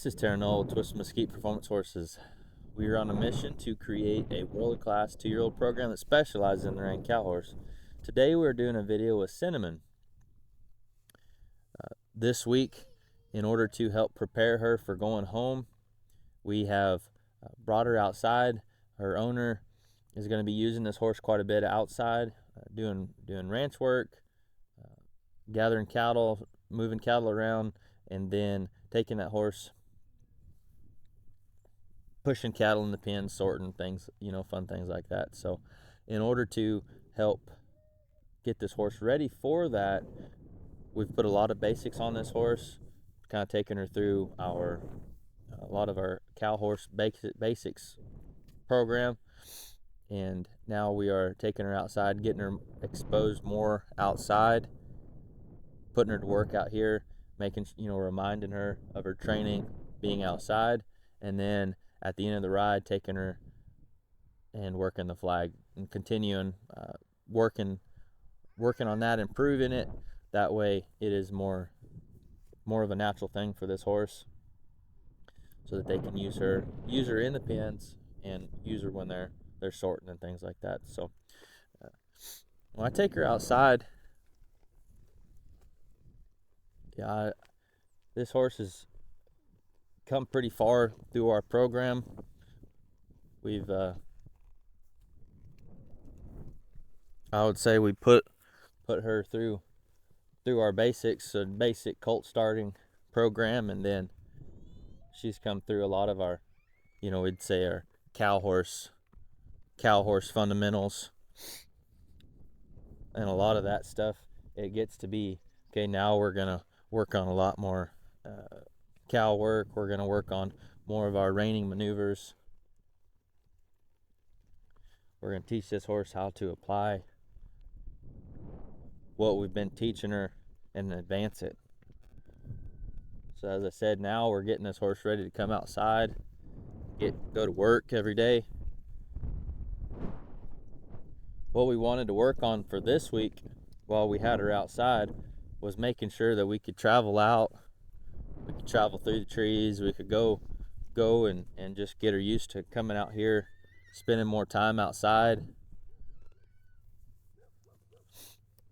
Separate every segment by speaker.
Speaker 1: This is Tarron with Twist Mesquite Performance Horses. We are on a mission to create a world-class 2-year-old program that specializes in the rank cow horse. Today we're doing a video with Cinnamon. This week, in order to help prepare her for going home, we have brought her outside. Her owner is going to be using this horse quite a bit outside, doing ranch work, gathering cattle, moving cattle around, and then taking that horse, pushing cattle in the pen, sorting things, fun things like that. So in order to help get this horse ready for that, we've put a lot of basics on this horse, kind of taking her through a lot of our cow horse basics program. And now we are taking her outside, getting her exposed more outside, putting her to work out here, making, reminding her of her training being outside, and then at the end of the ride, taking her and working the flag and continuing working on that, improving it. That way it is more of a natural thing for this horse, so that they can use her in the pens and use her when they're sorting and things like that. So when I take her outside, this horse has come pretty far through our program. We've I would say we put her through our basics, so basic colt starting program, and then she's come through a lot of our, we'd say our cow horse fundamentals, and a lot of that stuff. It gets to be, okay, now we're gonna work on a lot more cow work. We're gonna work on more of our reining maneuvers. We're gonna teach this horse how to apply what we've been teaching her and advance it. So as I said, now we're getting this horse ready to come outside, go to work every day. What we wanted to work on for this week while we had her outside was making sure that we could travel out. We could travel through the trees. We could go and just get her used to coming out here, spending more time outside.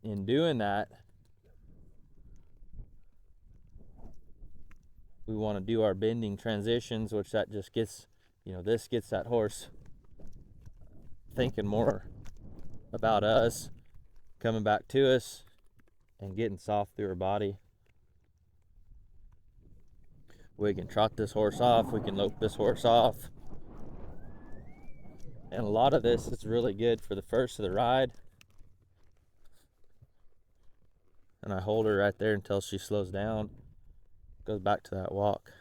Speaker 1: In doing that, we want to do our bending transitions, which that just gets, this gets that horse thinking more about us, coming back to us and getting soft through her body. We can trot this horse off, we can lope this horse off. And a lot of this is really good for the first of the ride. And I hold her right there until she slows down, goes back to that walk,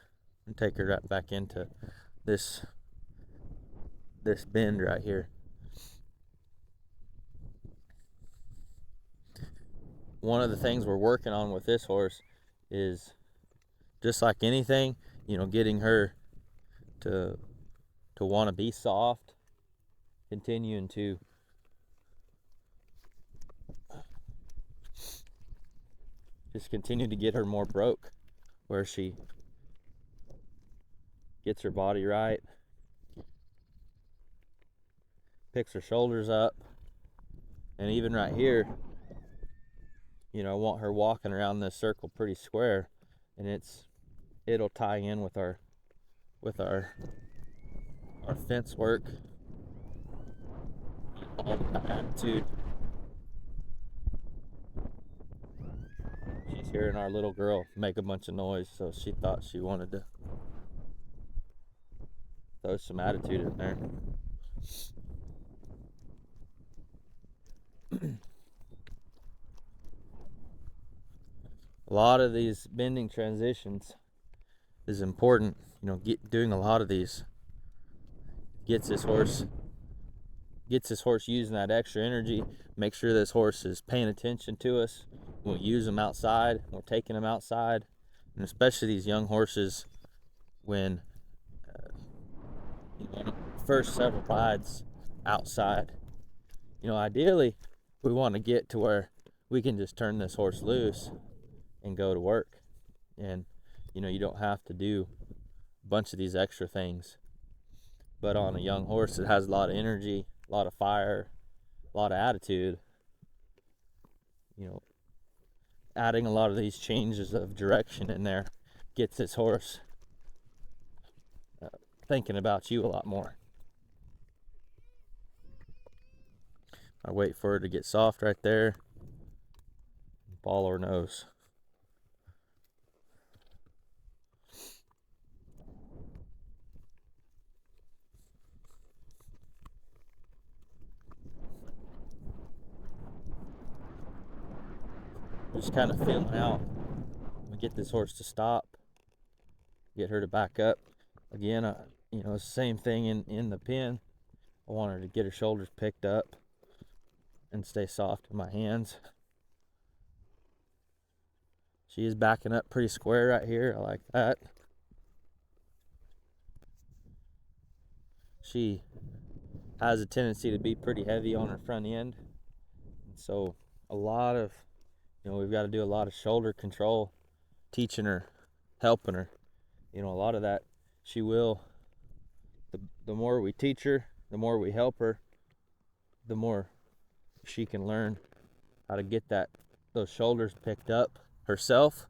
Speaker 1: and take her right back into this bend right here. One of the things we're working on with this horse is, just like anything, getting her to want to be soft, continuing to just continue to get her more broke, where she gets her body right, picks her shoulders up, and even right here, I want her walking around this circle pretty square, and it'll tie in with our fence work, all the attitude. She's hearing our little girl make a bunch of noise, so she thought she wanted to throw some attitude in there. A lot of these bending transitions is important. Doing a lot of these gets this horse using that extra energy. Make sure this horse is paying attention to us. We'll use them outside. We're taking them outside, and especially these young horses, when first several rides outside. Ideally, we want to get to where we can just turn this horse loose and go to work, and you don't have to do a bunch of these extra things. But on a young horse that has a lot of energy, a lot of fire, a lot of attitude, adding a lot of these changes of direction in there gets this horse thinking about you a lot more. I wait for her to get soft right there. Follow her nose. Just kind of feeling out. We get this horse to stop. Get her to back up. Again, it's the same thing in the pen. I want her to get her shoulders picked up and stay soft in my hands. She is backing up pretty square right here. I like that. She has a tendency to be pretty heavy on her front end. And so a lot of, we've got to do a lot of shoulder control, teaching her, helping her. A lot of that she will. The more we teach her, the more we help her, the more she can learn how to get those shoulders picked up herself.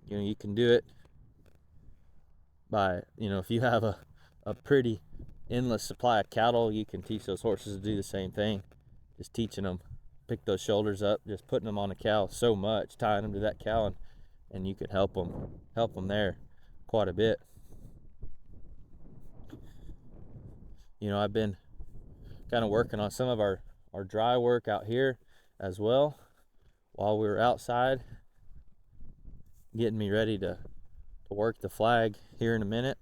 Speaker 1: You can do it by, if you have a pretty endless supply of cattle, you can teach those horses to do the same thing. Just teaching them, pick those shoulders up, just putting them on a cow so much, tying them to that cow, and you can help them there quite a bit. I've been kind of working on some of our dry work out here as well while we were outside, getting me ready to work the flag here in a minute.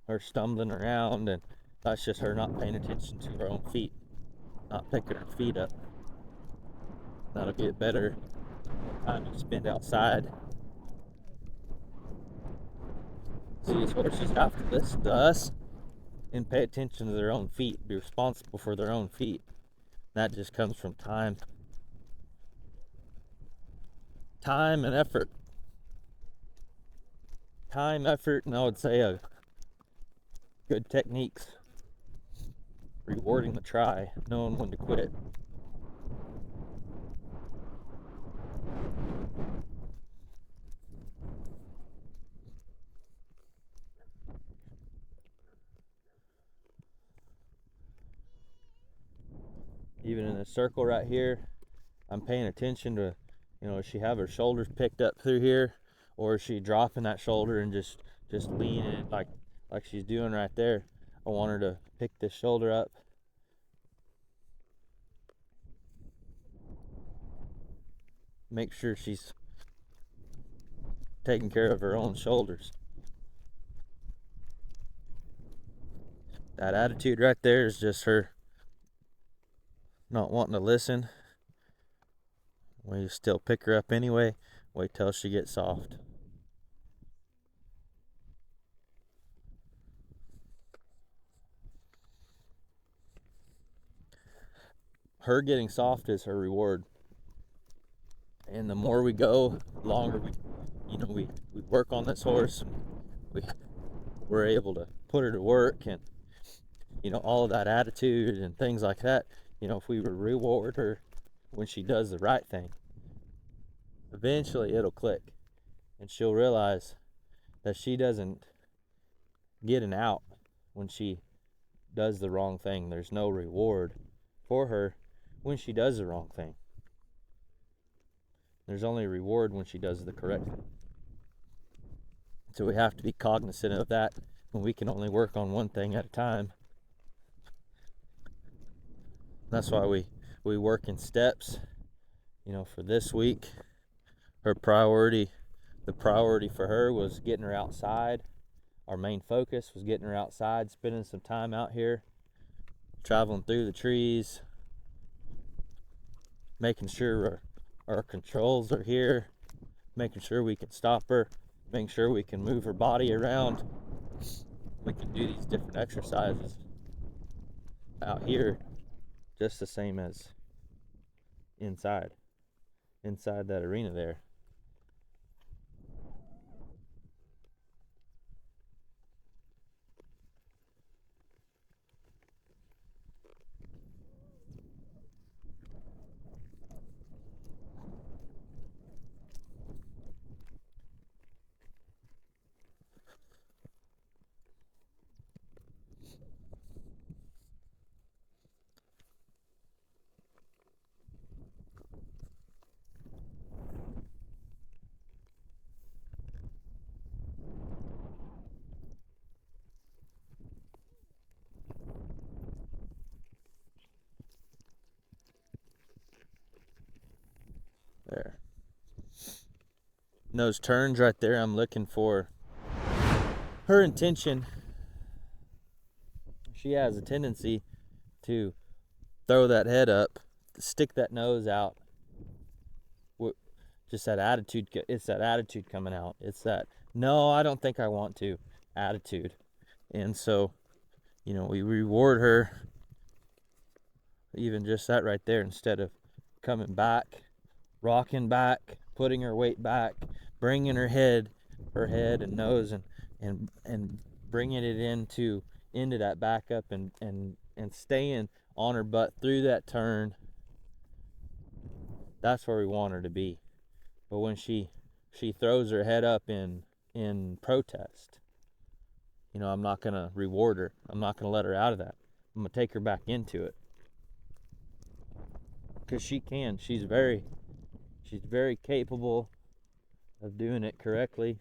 Speaker 1: Her stumbling around, and that's just her not paying attention to her own feet, not picking her feet up. That'll get better time to spend outside. See, these horses have to listen to us and pay attention to their own feet, be responsible for their own feet. That just comes from time and effort. And I would say good techniques. Rewarding the try, knowing when to quit. Even in the circle right here, I'm paying attention to, does she have her shoulders picked up through here, or is she dropping that shoulder and just leaning it like she's doing right there? I want her to pick this shoulder up. Make sure she's taking care of her own shoulders. That attitude right there is just her not wanting to listen. We still pick her up anyway. Wait till she gets soft. Her getting soft is her reward. And the more we go, the longer we work on this horse. We're able to put her to work, and all of that attitude and things like that. If we reward her when she does the right thing, eventually it'll click, and she'll realize that she doesn't get an out when she does the wrong thing. There's no reward for her when she does the wrong thing. There's only a reward when she does the correct thing. So we have to be cognizant of that, and we can only work on one thing at a time. That's why we work in steps. For this week, the priority for her was getting her outside. Our main focus was getting her outside, spending some time out here, traveling through the trees, making sure our controls are here, making sure we can stop her, making sure we can move her body around. We can do these different exercises out here just the same as inside. inside that arena there. There. And those turns right there, I'm looking for her intention. She has a tendency to throw that head up, stick that nose out. Just that attitude. It's that attitude coming out. It's that, no, I don't think I want to attitude. And so, we reward her, even just that right there, instead of coming back, rocking back, putting her weight back, bringing her head and nose and bringing it into that back up and staying on her butt through that turn. That's where we want her to be. But when she throws her head up in protest, I'm not gonna reward her. I'm not gonna let her out of that. I'm gonna take her back into it, because she can. She's very capable of doing it correctly.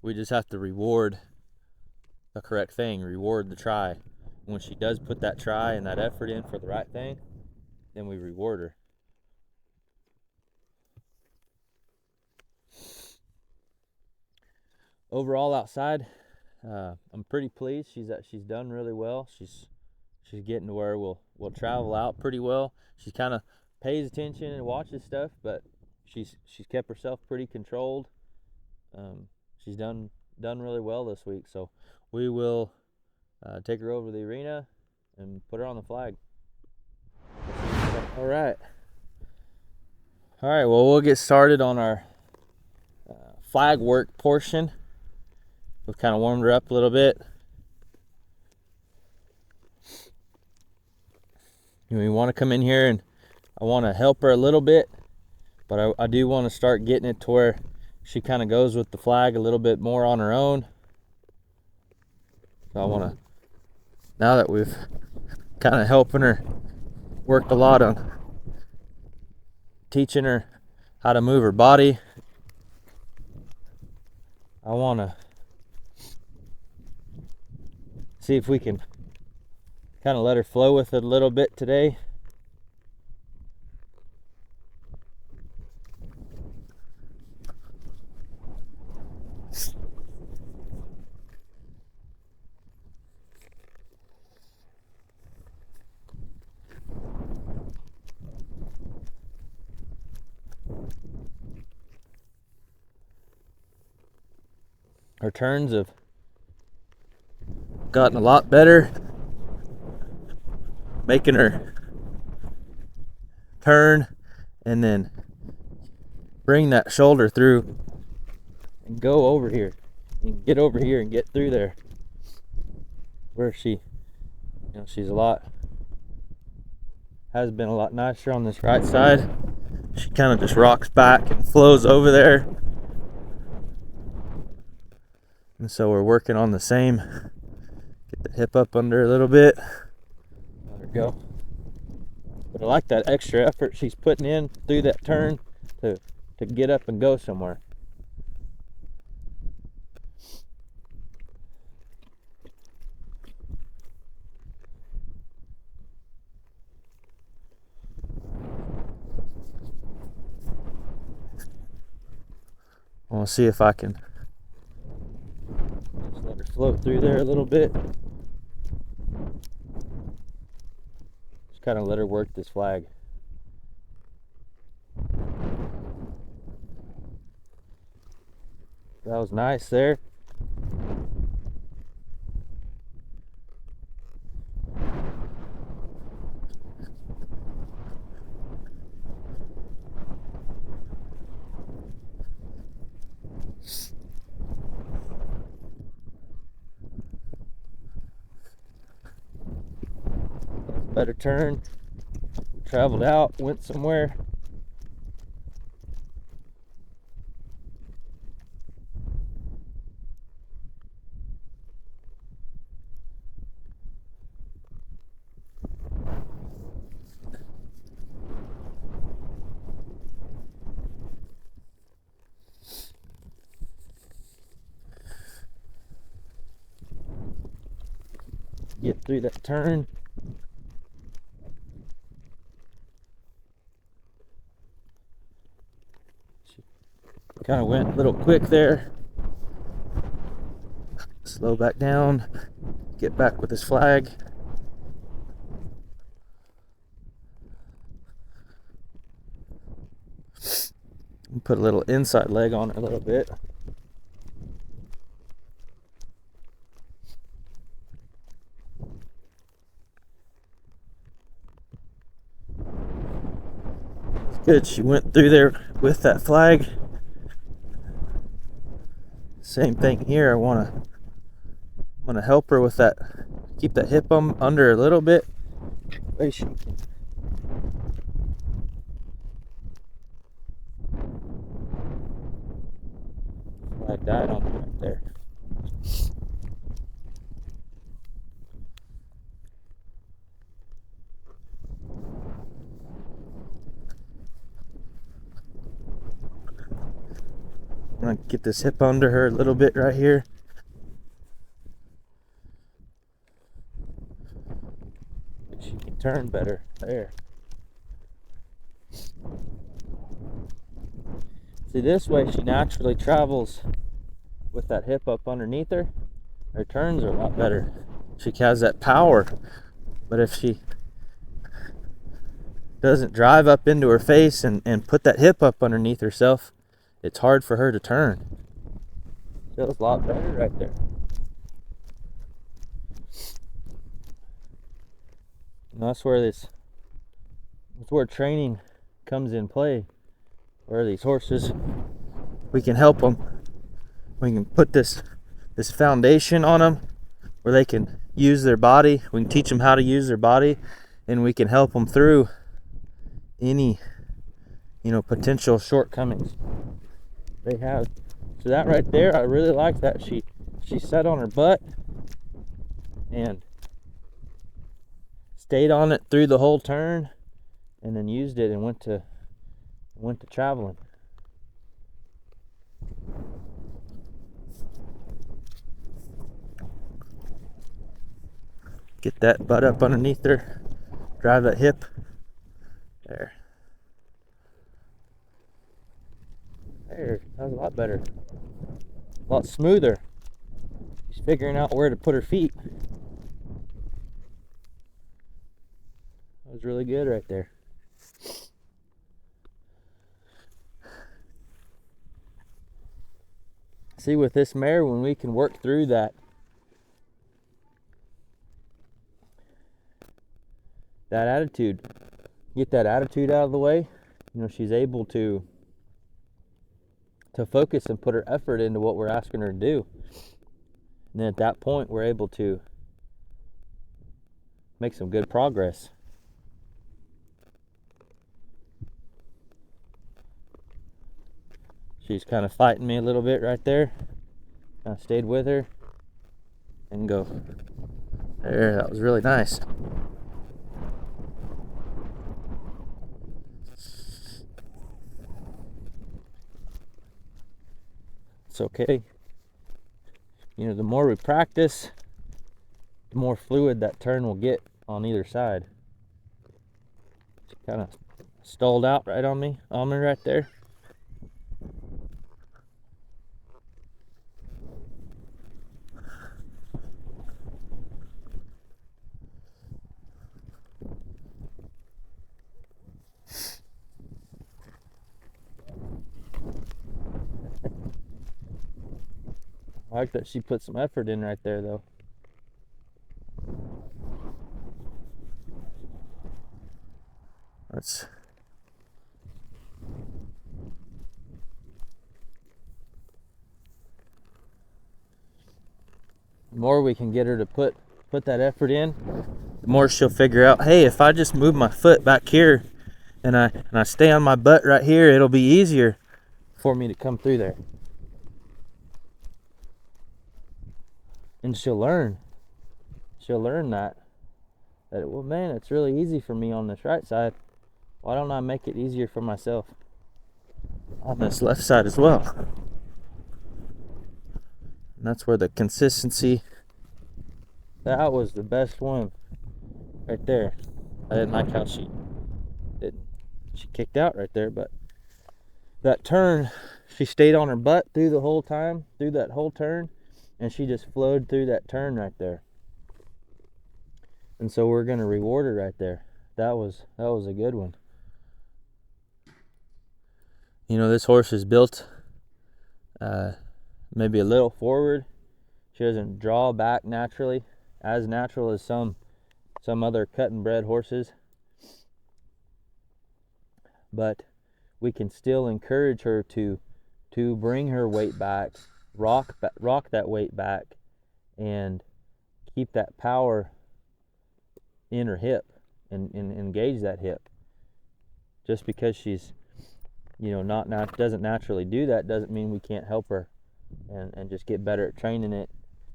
Speaker 1: We just have to reward the correct thing, reward the try. When she does put that try and that effort in for the right thing, then we reward her. Overall, outside, I'm pretty pleased. She's done really well. She's getting to where we'll travel out pretty well. She kind of pays attention and watches stuff, but she's kept herself pretty controlled. She's done really well this week, so we will take her over to the arena and put her on the flag. All right. Well, we'll get started on our flag work portion. We've kind of warmed her up a little bit. We want to come in here and I want to help her a little bit, but I do want to start getting it to where she kind of goes with the flag a little bit more on her own. So I want to, now that we've kind of helping her, worked a lot on teaching her how to move her body, I want to see if we can kind of let her flow with it a little bit today. Her turns have gotten a lot better, making her turn and then bring that shoulder through and go over here and get over here and get through there, where she, she's has been a lot nicer on this right side. She kind of just rocks back and flows over there, and so we're working on the same. Get the hip up under a little bit, let her go. But I like that extra effort she's putting in through that turn to get up and go somewhere. I want to see if I can just let her float through there a little bit. Just kind of let her work this flag. That was nice there. better turn. Traveled out, went somewhere. Get through that turn. She kind of went a little quick there. Slow back down. Get back with his flag. Put a little inside leg on it a little bit. Good, she went through there with that flag. Same thing here. I'm gonna help her with that. Keep that hip under a little bit. Way she can. Flag died on me right there. I'm gonna get this hip under her a little bit right here. She can turn better there. See, this way she naturally travels with that hip up underneath her. Her turns are a lot better. She has that power. But if she doesn't drive up into her face and put that hip up underneath herself, it's hard for her to turn. Feels a lot better right there. And that's where training comes in play. Where these horses, we can help them. We can put this foundation on them where they can use their body. We can teach them how to use their body, and we can help them through any potential shortcomings they have. So that right there, I really like that. She sat on her butt and stayed on it through the whole turn, and then used it and went to traveling. Get that butt up underneath her. Drive that hip. There. There. That was a lot better. A lot smoother. She's figuring out where to put her feet. That was really good right there. See, with this mare, when we can work through that attitude, get that attitude out of the way, she's able to focus and put her effort into what we're asking her to do. And then at that point, we're able to make some good progress. She's kind of fighting me a little bit right there. Kind of stayed with her and go. There, that was really nice. It's okay. The more we practice, the more fluid that turn will get on either side. She kind of stalled out right on me right there. I like that she put some effort in right there, though. The more we can get her to put that effort in, the the more she'll figure out, hey, if I just move my foot back here and I stay on my butt right here, it'll be easier for me to come through there. And she'll learn that well, man, it's really easy for me on this right side. Why don't I make it easier for myself on this left side as well? And that's where the consistency, that was the best one right there. I didn't like how she kicked out right there, but that turn, she stayed on her butt through the whole time, through that whole turn, and she just flowed through that turn right there. And so we're going to reward her right there. That was a good one. You know, this horse is built maybe a little forward. She doesn't draw back naturally, as natural as some other cut and bred horses. But we can still encourage her to bring her weight back, rock that weight back, and keep that power in her hip and engage that hip. Just because she's, you know, doesn't naturally do that doesn't mean we can't help her and just get better at training it.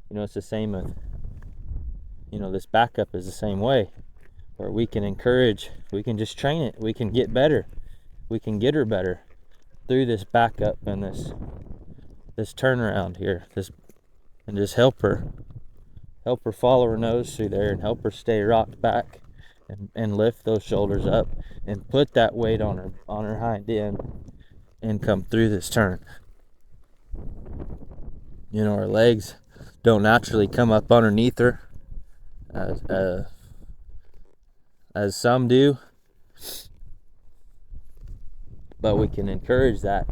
Speaker 1: You know, it's the same with, you know, this backup is the same way, where we can encourage, we can just train it, we can get better, we can get her better through this backup and this turnaround here, and just help her follow her nose through there and help her stay rocked back and lift those shoulders up and put that weight on her hind end and come through this turn. You know, her legs don't naturally come up underneath her as some do, but we can encourage that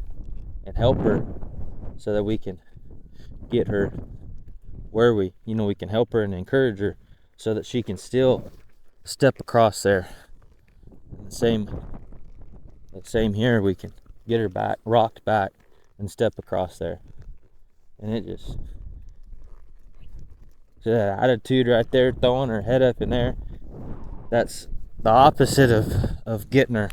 Speaker 1: and help her so that we can get her where we can help her and encourage her so that she can still step across there. And the same here, we can get her back, rocked back, and step across there. And it just, that attitude right there, throwing her head up in there, that's the opposite of getting her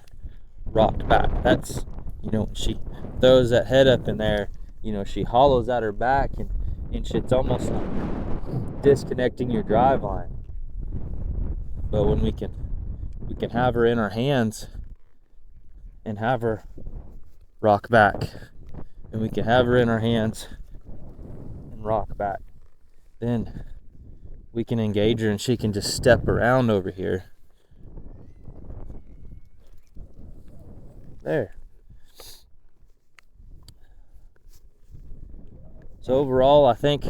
Speaker 1: rocked back. That's, you know, when she throws that head up in there, you know, she hollows out her back, and it's almost like disconnecting your drive line. But when we can have her in our hands and have her rock back, and we can have her in our hands and rock back, then we can engage her and she can just step around over here. There. So overall, I think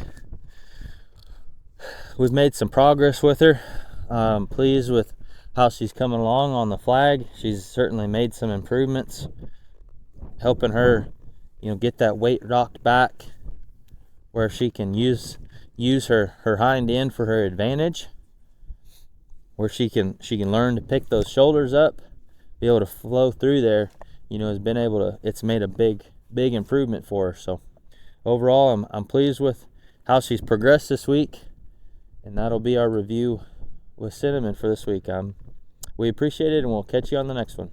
Speaker 1: we've made some progress with her. Pleased with how she's coming along on the flag. She's certainly made some improvements, helping her, you know, get that weight rocked back where she can use her hind end for her advantage, where she can learn to pick those shoulders up, be able to flow through there. You know, it's made a big improvement for her. So overall, I'm pleased with how she's progressed this week, and that'll be our review with Cinnamon for this week. We appreciate it, and we'll catch you on the next one.